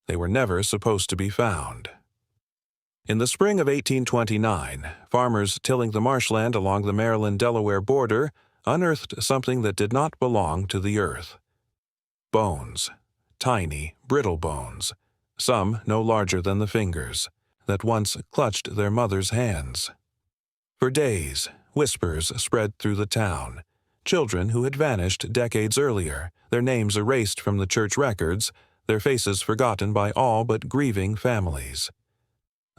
They were never supposed to be found. In the spring of 1829, farmers tilling the marshland along the Maryland-Delaware border unearthed something that did not belong to the earth. Bones, tiny, brittle bones, some no larger than the fingers, that once clutched their mother's hands. For days, whispers spread through the town. Children who had vanished decades earlier, their names erased from the church records, their faces forgotten by all but grieving families.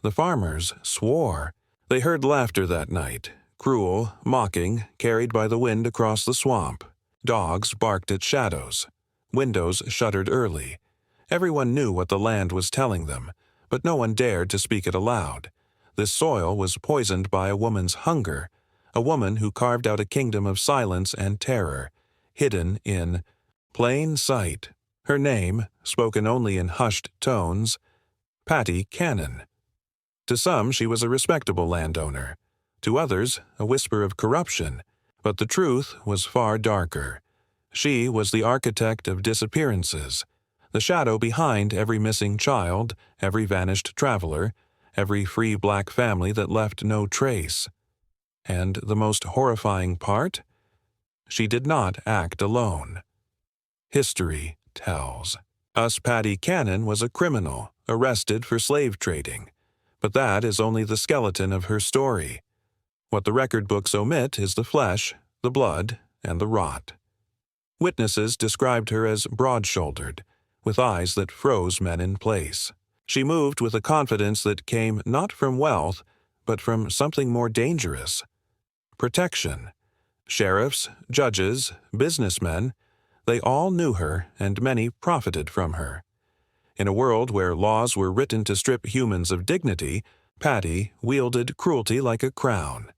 The farmers swore. They heard laughter that night, cruel, mocking, carried by the wind across the swamp. Dogs barked at shadows. Windows shuttered early. Everyone knew what the land was telling them, but no one dared to speak it aloud. This soil was poisoned by a woman's hunger, a woman who carved out a kingdom of silence and terror, hidden in plain sight. Her name, spoken only in hushed tones, Patty Cannon. To some, she was a respectable landowner. To others, a whisper of corruption. But the truth was far darker. She was the architect of disappearances, the shadow behind every missing child, every vanished traveler, every free black family that left no trace. And the most horrifying part? She did not act alone. History tells us Patty Cannon was a criminal, arrested for slave trading. But that is only the skeleton of her story. What the record books omit is the flesh, the blood, and the rot. Witnesses described her as broad-shouldered, with eyes that froze men in place. She moved with a confidence that came not from wealth, but from something more dangerous. Protection. Sheriffs, judges, businessmen, they all knew her, and many profited from her. In a world where laws were written to strip humans of dignity, Patty wielded cruelty like a crown.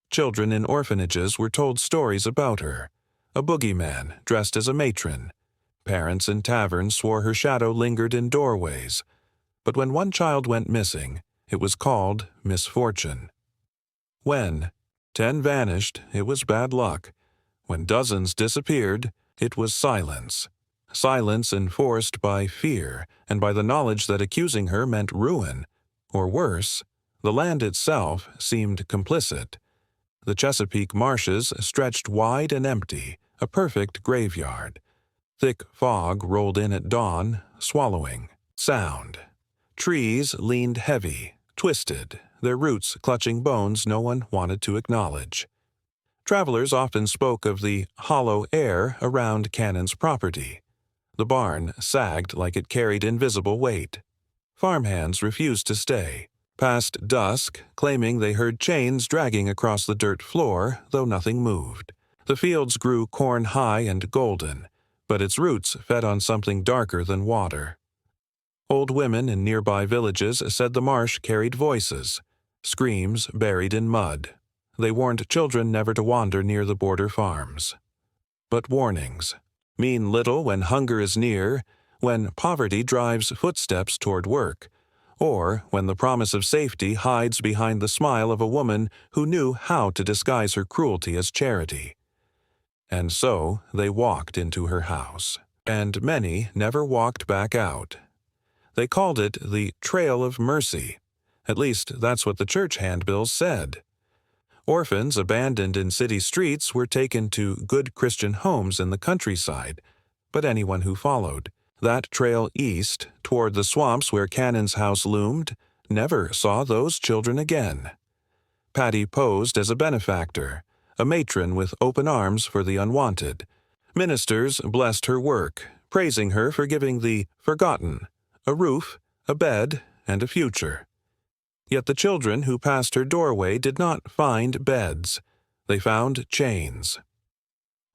Children in orphanages were told stories about her. A boogeyman dressed as a matron. Parents in taverns swore her shadow lingered in doorways. But when one child went missing, it was called misfortune. When 10 vanished, it was bad luck. When dozens disappeared, it was silence. Silence enforced by fear and by the knowledge that accusing her meant ruin. Or worse, the land itself seemed complicit. The Chesapeake marshes stretched wide and empty, a perfect graveyard. Thick fog rolled in at dawn, swallowing. Sound. Trees leaned heavy, twisted, their roots clutching bones no one wanted to acknowledge. Travelers often spoke of the hollow air around Cannon's property. The barn sagged like it carried invisible weight. Farmhands refused to stay. Past dusk, claiming they heard chains dragging across the dirt floor, though nothing moved. The fields grew corn high and golden, but its roots fed on something darker than water. Old women in nearby villages said the marsh carried voices, screams buried in mud. They warned children never to wander near the border farms. But warnings mean little when hunger is near, when poverty drives footsteps toward work, or when the promise of safety hides behind the smile of a woman who knew how to disguise her cruelty as charity. And so they walked into her house, and many never walked back out. They called it the Trail of Mercy. At least that's what the church handbills said. Orphans abandoned in city streets were taken to good Christian homes in the countryside, but anyone who followed that trail east toward the swamps where Cannon's house loomed never saw those children again. Patty posed as a benefactor, a matron with open arms for the unwanted. Ministers blessed her work, praising her for giving the forgotten a roof, a bed, and a future. Yet the children who passed her doorway did not find beds. They found chains.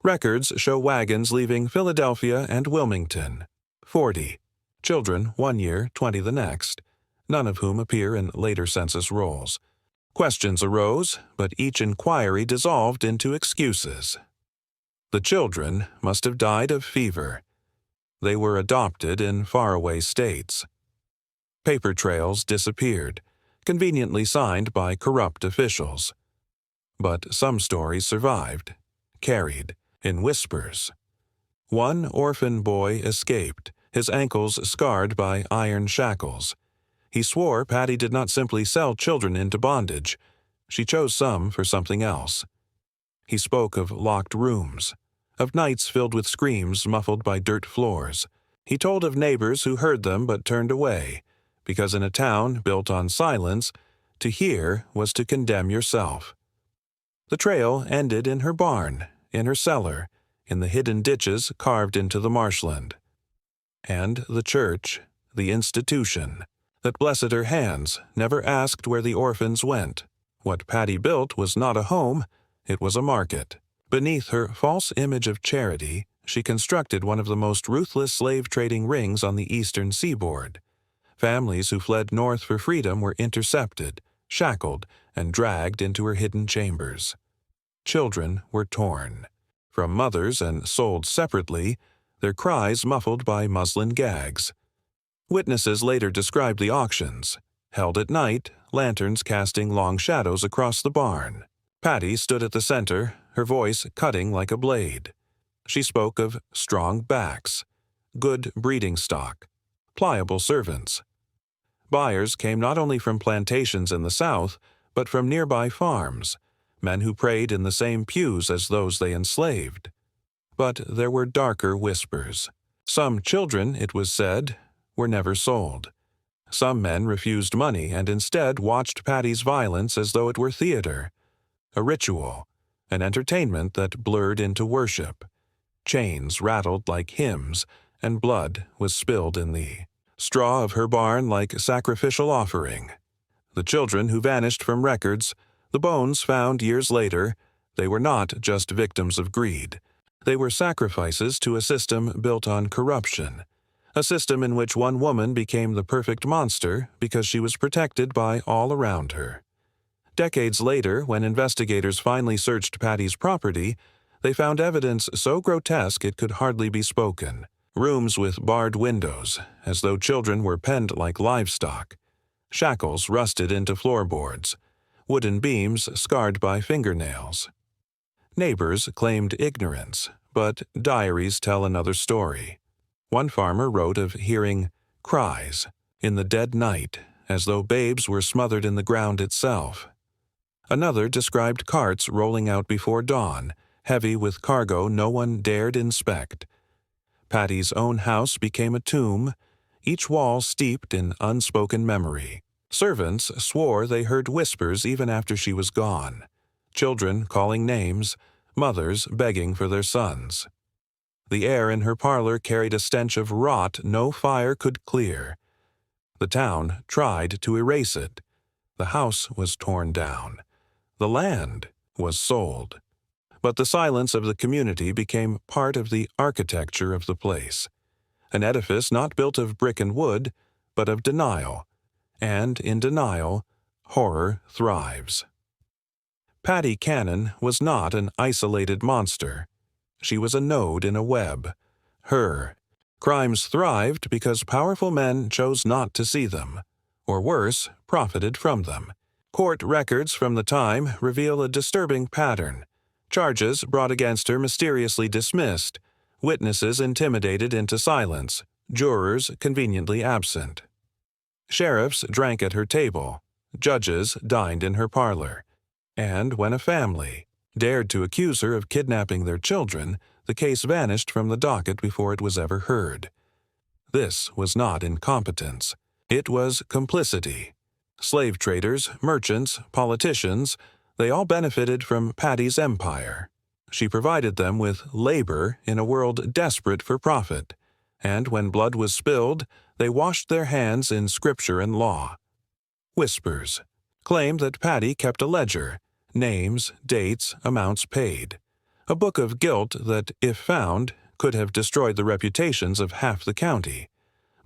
Records show wagons leaving Philadelphia and Wilmington. 40. Children 1 year, 20 the next, none of whom appear in later census rolls. Questions arose, but each inquiry dissolved into excuses. The children must have died of fever. They were adopted in faraway states. Paper trails disappeared, conveniently signed by corrupt officials. But some stories survived, carried in whispers. One orphan boy escaped, his ankles scarred by iron shackles. He swore Patty did not simply sell children into bondage. She chose some for something else. He spoke of locked rooms, of nights filled with screams muffled by dirt floors. He told of neighbors who heard them but turned away, because in a town built on silence, to hear was to condemn yourself. The trail ended in her barn, in her cellar, in the hidden ditches carved into the marshland. And the church, the institution, that blessed her hands, never asked where the orphans went. What Patty built was not a home, it was a market. Beneath her false image of charity, she constructed one of the most ruthless slave-trading rings on the eastern seaboard. Families who fled north for freedom were intercepted, shackled, and dragged into her hidden chambers. Children were torn from mothers and sold separately, their cries muffled by muslin gags. Witnesses later described the auctions. Held at night, lanterns casting long shadows across the barn. Patty stood at the center, her voice cutting like a blade. She spoke of strong backs, good breeding stock, pliable servants. Buyers came not only from plantations in the South, but from nearby farms, men who prayed in the same pews as those they enslaved. But there were darker whispers. Some children, it was said, were never sold. Some men refused money and instead watched Patty's violence as though it were theater, a ritual, an entertainment that blurred into worship. Chains rattled like hymns, and blood was spilled in the straw of her barn like sacrificial offering. The children who vanished from records, the bones found years later, they were not just victims of greed. They were sacrifices to a system built on corruption, a system in which one woman became the perfect monster because she was protected by all around her. Decades later, when investigators finally searched Patty's property, they found evidence so grotesque it could hardly be spoken. Rooms with barred windows, as though children were penned like livestock. Shackles rusted into floorboards. Wooden beams scarred by fingernails. Neighbors claimed ignorance, but diaries tell another story. One farmer wrote of hearing cries in the dead night, as though babes were smothered in the ground itself. Another described carts rolling out before dawn, heavy with cargo no one dared inspect. Patty's own house became a tomb, each wall steeped in unspoken memory. Servants swore they heard whispers even after she was gone. Children calling names, mothers begging for their sons. The air in her parlor carried a stench of rot no fire could clear. The town tried to erase it. The house was torn down. The land was sold. But the silence of the community became part of the architecture of the place. An edifice not built of brick and wood, but of denial. And in denial, horror thrives. Patty Cannon was not an isolated monster. She was a node in a web. Crimes thrived because powerful men chose not to see them, or worse, profited from them. Court records from the time reveal a disturbing pattern. Charges brought against her mysteriously dismissed, witnesses intimidated into silence, jurors conveniently absent. Sheriffs drank at her table, judges dined in her parlor, and when a family dared to accuse her of kidnapping their children, the case vanished from the docket before it was ever heard. This was not incompetence. It was complicity. Slave traders, merchants, politicians, they all benefited from Patty's empire. She provided them with labor in a world desperate for profit, and when blood was spilled, they washed their hands in scripture and law. Whispers claimed that Patty kept a ledger, names, dates, amounts paid. A book of guilt that, if found, could have destroyed the reputations of half the county.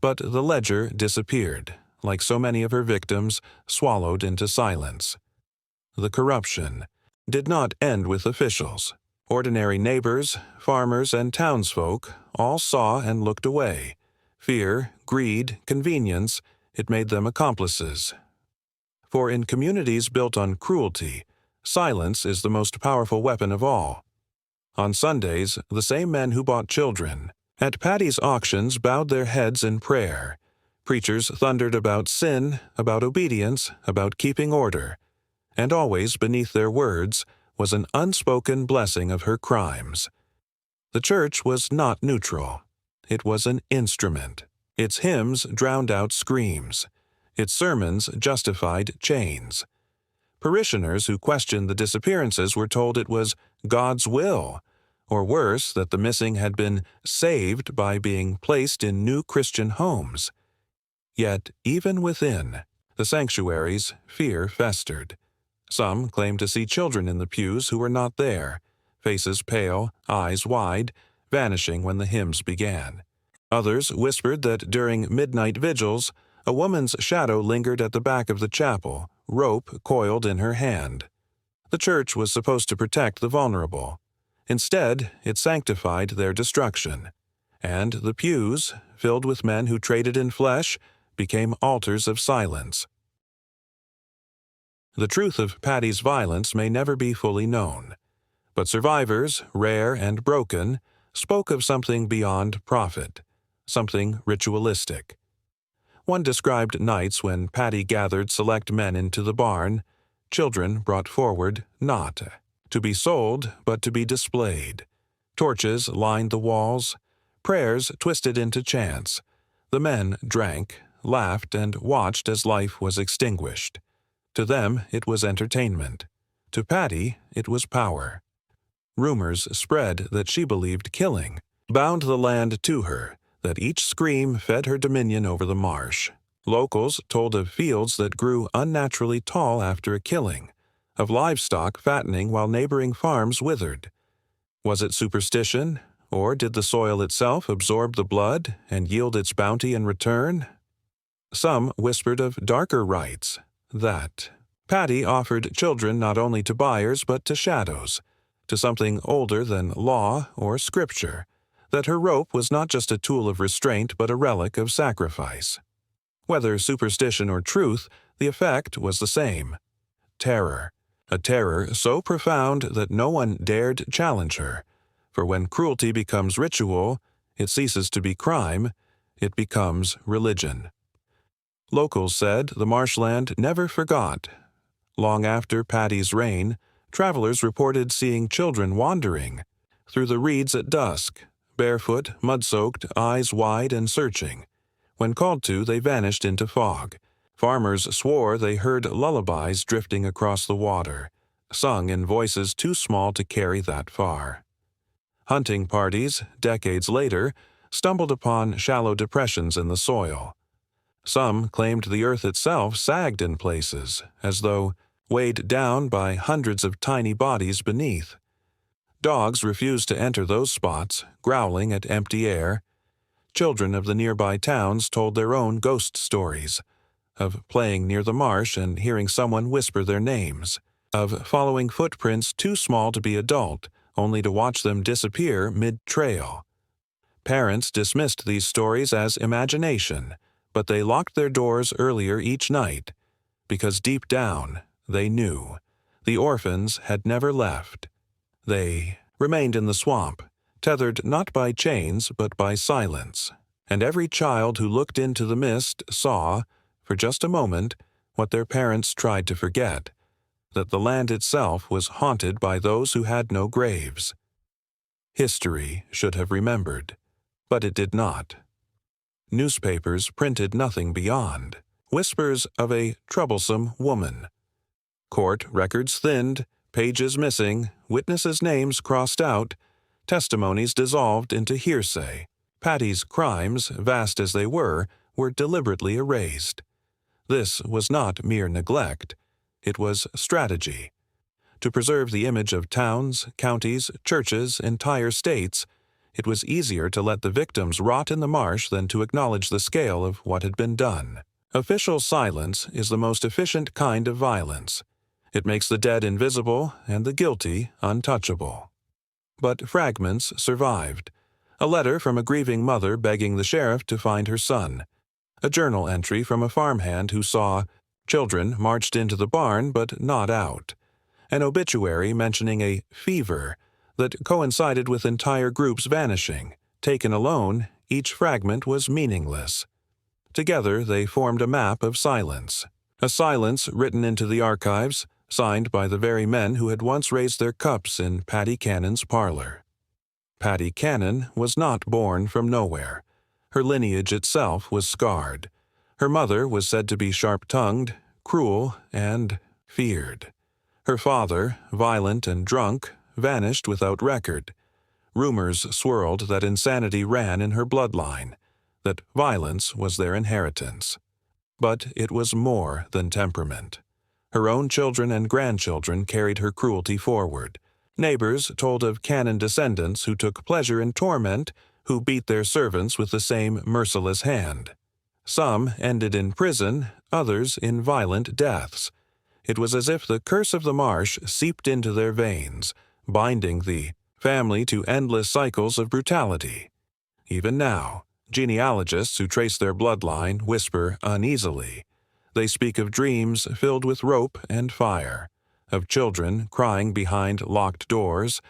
But the ledger disappeared, like so many of her victims, swallowed into silence. The corruption did not end with officials. Ordinary neighbors, farmers, and townsfolk all saw and looked away. Fear, greed, convenience, it made them accomplices. For in communities built on cruelty, silence is the most powerful weapon of all. On Sundays, the same men who bought children, At Patty's auctions bowed their heads in prayer. Preachers thundered about sin, about obedience, about keeping order, and always beneath their words was an unspoken blessing of her crimes. The church was not neutral. It was an instrument. Its hymns drowned out screams. Its sermons justified chains. Parishioners who questioned the disappearances were told it was God's will, or worse, that the missing had been saved by being placed in new Christian homes. Yet, even within the sanctuaries, fear festered. Some claimed to see children in the pews who were not there, faces pale, eyes wide, vanishing when the hymns began. Others whispered that during midnight vigils, a woman's shadow lingered at the back of the chapel, rope coiled in her hand. The church was supposed to protect the vulnerable. Instead, it sanctified their destruction, and the pews, filled with men who traded in flesh, became altars of silence. The truth of Patty's violence may never be fully known, but survivors, rare and broken, spoke of something beyond profit, something ritualistic. One described nights when Patty gathered select men into the barn, children brought forward not to be sold but to be displayed. Torches lined the walls, prayers twisted into chants. The men drank, laughed, and watched as life was extinguished. To them it was entertainment. To Patty it was power. Rumors spread that she believed killing bound the land to her, that each scream fed her dominion over the marsh. Locals told of fields that grew unnaturally tall after a killing, of livestock fattening while neighboring farms withered. Was it superstition, or did the soil itself absorb the blood and yield its bounty in return? Some whispered of darker rites, that Patty offered children not only to buyers but to shadows, to something older than law or scripture, that her rope was not just a tool of restraint but a relic of sacrifice. Whether superstition or truth, the effect was the same. Terror. A terror so profound that no one dared challenge her, for when cruelty becomes ritual, it ceases to be crime, it becomes religion. Locals said the marshland never forgot. Long after Patty's reign, travelers reported seeing children wandering through the reeds at dusk, barefoot, mud-soaked, eyes wide and searching. When called to, they vanished into fog. Farmers swore they heard lullabies drifting across the water, sung in voices too small to carry that far. Hunting parties, decades later, stumbled upon shallow depressions in the soil. Some claimed the earth itself sagged in places, as though weighed down by hundreds of tiny bodies beneath. Dogs refused to enter those spots, growling at empty air. Children of the nearby towns told their own ghost stories, of playing near the marsh and hearing someone whisper their names, of following footprints too small to be adult, only to watch them disappear mid-trail. Parents dismissed these stories as imagination, but they locked their doors earlier each night, because deep down, they knew, the orphans had never left. They remained in the swamp, tethered not by chains but by silence, and every child who looked into the mist saw, for just a moment, what their parents tried to forget, that the land itself was haunted by those who had no graves. History should have remembered, but it did not. Newspapers printed nothing beyond whispers of a troublesome woman. Court records thinned, pages missing, witnesses' names crossed out, testimonies dissolved into hearsay. Patty's crimes, vast as they were deliberately erased. This was not mere neglect. It was strategy. To preserve the image of towns, counties, churches, entire states, it was easier to let the victims rot in the marsh than to acknowledge the scale of what had been done. Official silence is the most efficient kind of violence. It makes the dead invisible and the guilty untouchable. But fragments survived. A letter from a grieving mother begging the sheriff to find her son. A journal entry from a farmhand who saw children marched into the barn but not out. An obituary mentioning a fever that coincided with entire groups vanishing, taken alone, each fragment was meaningless. Together they formed a map of silence, a silence written into the archives, signed by the very men who had once raised their cups in Patty Cannon's parlor. Patty Cannon was not born from nowhere. Her lineage itself was scarred. Her mother was said to be sharp-tongued, cruel, and feared. Her father, violent and drunk, vanished without record. Rumors swirled that insanity ran in her bloodline, that violence was their inheritance. But it was more than temperament. Her own children and grandchildren carried her cruelty forward. Neighbors told of Cannon descendants who took pleasure in torment, who beat their servants with the same merciless hand. Some ended in prison, others in violent deaths. It was as if the curse of the marsh seeped into their veins, binding the family to endless cycles of brutality. Even now, genealogists who trace their bloodline whisper uneasily. They speak of dreams filled with rope and fire, of children crying behind locked doors.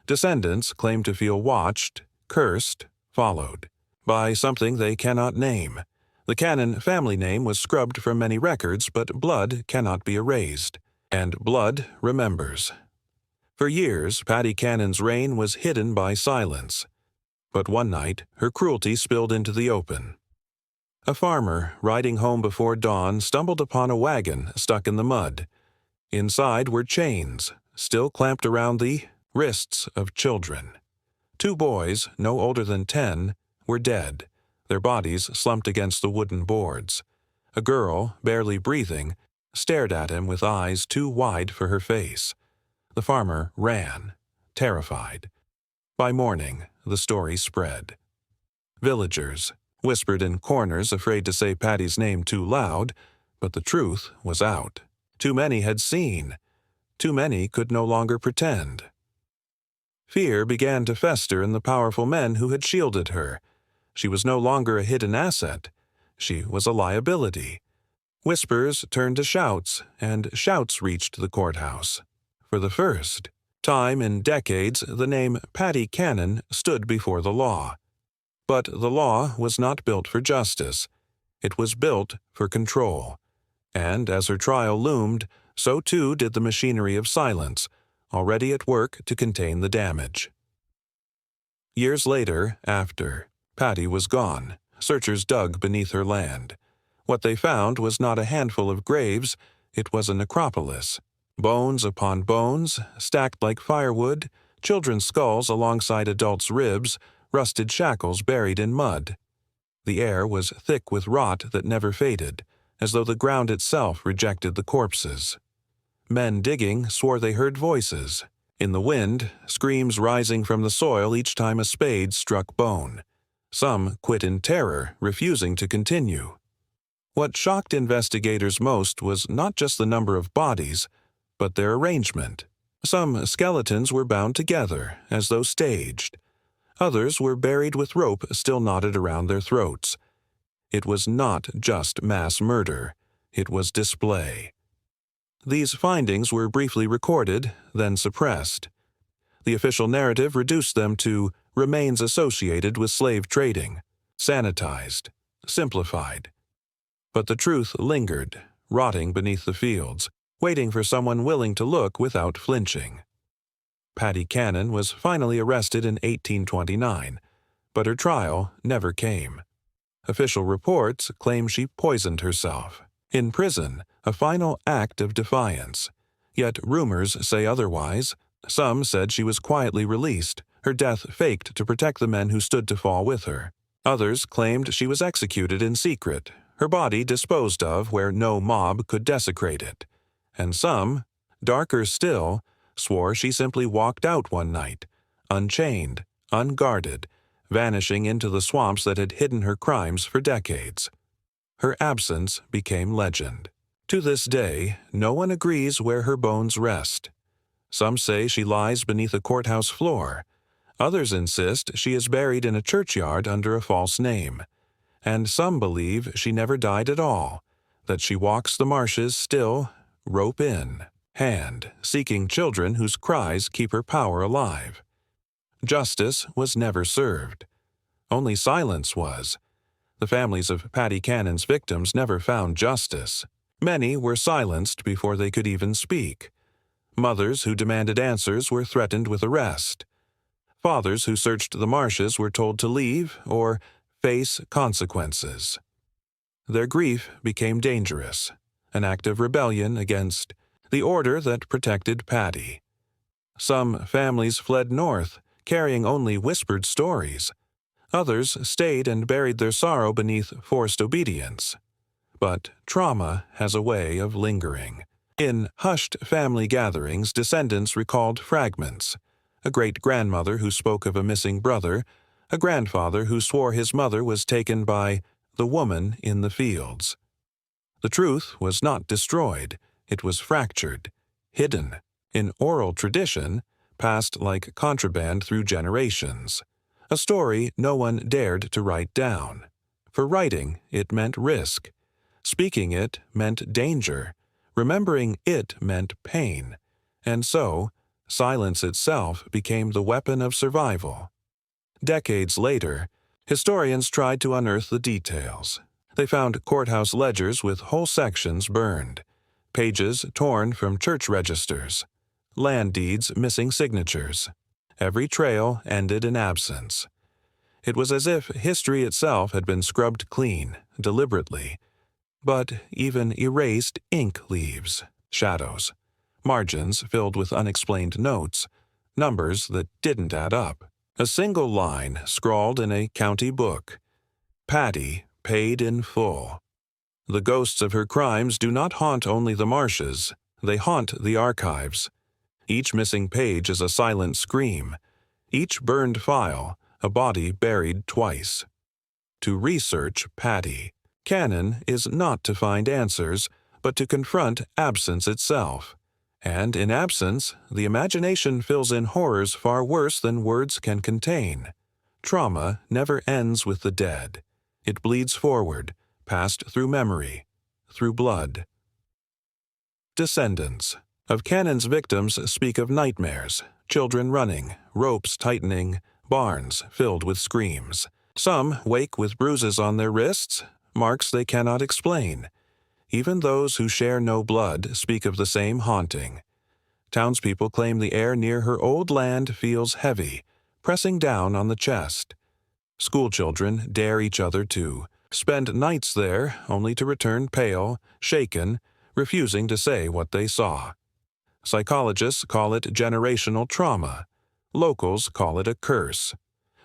Descendants claim to feel watched, cursed, followed, by something they cannot name. The Cannon family name was scrubbed from many records, but blood cannot be erased, and blood remembers. For years, Patty Cannon's reign was hidden by silence. But one night, her cruelty spilled into the open. A farmer, riding home before dawn, stumbled upon a wagon stuck in the mud. Inside were chains, still clamped around the wrists of children. 2 boys, no older than 10, were dead, their bodies slumped against the wooden boards. A girl, barely breathing, stared at him with eyes too wide for her face. The farmer ran, terrified. By morning, the story spread. Villagers whispered in corners, afraid to say Patty's name too loud, but the truth was out. Too many had seen. Too many could no longer pretend. Fear began to fester in the powerful men who had shielded her. She was no longer a hidden asset. She was a liability. Whispers turned to shouts, and shouts reached the courthouse. For the first time in decades, the name Patty Cannon stood before the law. But the law was not built for justice. It was built for control. And as her trial loomed, so too did the machinery of silence, already at work to contain the damage. Years later, after Patty was gone, searchers dug beneath her land. What they found was not a handful of graves, it was a necropolis. Bones upon bones, stacked like firewood, children's skulls alongside adults' ribs, rusted shackles buried in mud. The air was thick with rot that never faded, as though the ground itself rejected the corpses. Men digging swore they heard voices. In the wind, screams rising from the soil each time a spade struck bone. Some quit in terror, refusing to continue. What shocked investigators most was not just the number of bodies, but their arrangement. Some skeletons were bound together, as though staged. Others were buried with rope still knotted around their throats. It was not just mass murder, it was display. These findings were briefly recorded, then suppressed. The official narrative reduced them to remains associated with slave trading, sanitized, simplified. But the truth lingered, rotting beneath the fields, waiting for someone willing to look without flinching. Patty Cannon was finally arrested in 1829, but her trial never came. Official reports claim she poisoned herself. In prison, a final act of defiance. Yet rumors say otherwise. Some said she was quietly released, her death faked to protect the men who stood to fall with her. Others claimed she was executed in secret, her body disposed of where no mob could desecrate it. And some, darker still, swore she simply walked out one night, unchained, unguarded, vanishing into the swamps that had hidden her crimes for decades. Her absence became legend. To this day, no one agrees where her bones rest. Some say she lies beneath a courthouse floor. Others insist she is buried in a churchyard under a false name. And some believe she never died at all, that she walks the marshes still, rope in hand, seeking children whose cries keep her power alive. Justice was never served. Only silence was. The families of Patty Cannon's victims never found justice. Many were silenced before they could even speak. Mothers who demanded answers were threatened with arrest. Fathers who searched the marshes were told to leave or face consequences. Their grief became dangerous, an act of rebellion against the order that protected Patty. Some families fled north, carrying only whispered stories. Others stayed and buried their sorrow beneath forced obedience. But trauma has a way of lingering. In hushed family gatherings, descendants recalled fragments. A great-grandmother who spoke of a missing brother, a grandfather who swore his mother was taken by the woman in the fields. The truth was not destroyed. It was fractured, hidden, in oral tradition, passed like contraband through generations. A story no one dared to write down. For writing, it meant risk. Speaking it meant danger. Remembering it meant pain. And so, silence itself became the weapon of survival. Decades later, historians tried to unearth the details. They found courthouse ledgers with whole sections burned, pages torn from church registers, land deeds missing signatures. Every trail ended in absence. It was as if history itself had been scrubbed clean, deliberately. But even erased ink leaves, shadows, margins filled with unexplained notes, numbers that didn't add up. A single line scrawled in a county book. Patty paid in full. The ghosts of her crimes do not haunt only the marshes, they haunt the archives. Each missing page is a silent scream. Each burned file, a body buried twice. To research Patty Cannon is not to find answers, but to confront absence itself. And in absence, the imagination fills in horrors far worse than words can contain. Trauma never ends with the dead. It bleeds forward, passed through memory, through blood. Descendants of Cannon's victims speak of nightmares, children running, ropes tightening, barns filled with screams. Some wake with bruises on their wrists, marks they cannot explain. Even those who share no blood speak of the same haunting. Townspeople claim the air near her old land feels heavy, pressing down on the chest. Schoolchildren dare each other to spend nights there, only to return pale, shaken, refusing to say what they saw. Psychologists call it generational trauma. Locals call it a curse.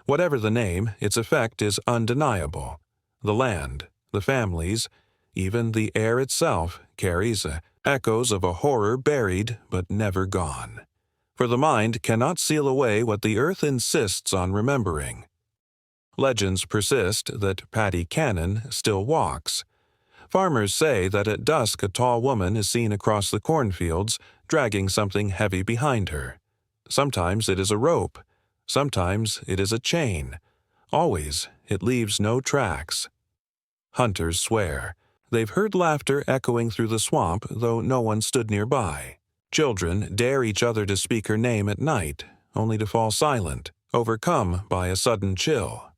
Whatever the name, its effect is undeniable. The land, the families, even the air itself carries echoes of a horror buried but never gone. For the mind cannot seal away what the earth insists on remembering. Legends persist that Patty Cannon still walks. Farmers say that at dusk a tall woman is seen across the cornfields, dragging something heavy behind her. Sometimes it is a rope. Sometimes it is a chain. Always it leaves no tracks. Hunters swear. They've heard laughter echoing through the swamp, though no one stood nearby. Children dare each other to speak her name at night, only to fall silent, overcome by a sudden chill.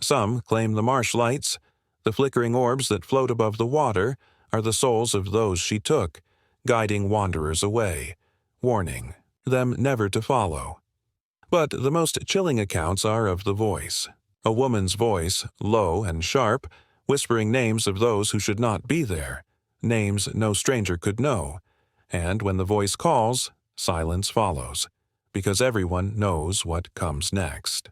Some claim the marsh lights, the flickering orbs that float above the water, are the souls of those she took, guiding wanderers away, warning them never to follow. But the most chilling accounts are of the voice. A woman's voice, low and sharp, whispering names of those who should not be there, names no stranger could know. And when the voice calls, silence follows, because everyone knows what comes next.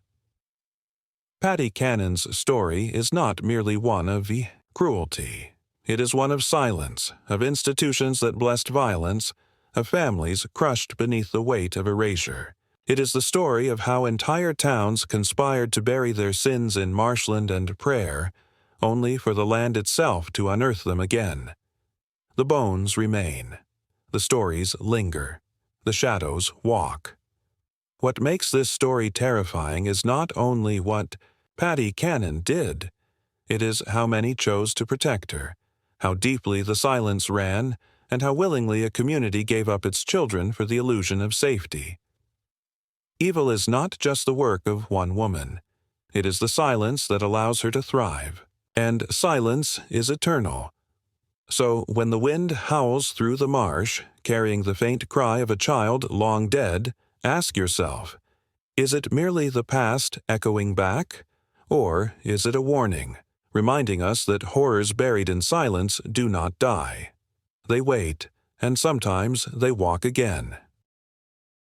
Patty Cannon's story is not merely one of cruelty. It is one of silence, of institutions that blessed violence, of families crushed beneath the weight of erasure. It is the story of how entire towns conspired to bury their sins in marshland and prayer, only for the land itself to unearth them again. The bones remain. The stories linger. The shadows walk. What makes this story terrifying is not only what Patty Cannon did. It is how many chose to protect her, how deeply the silence ran, and how willingly a community gave up its children for the illusion of safety. Evil is not just the work of one woman. It is the silence that allows her to thrive. And silence is eternal. So when the wind howls through the marsh, carrying the faint cry of a child long dead, ask yourself, is it merely the past echoing back? Or is it a warning, reminding us that horrors buried in silence do not die? They wait, and sometimes they walk again.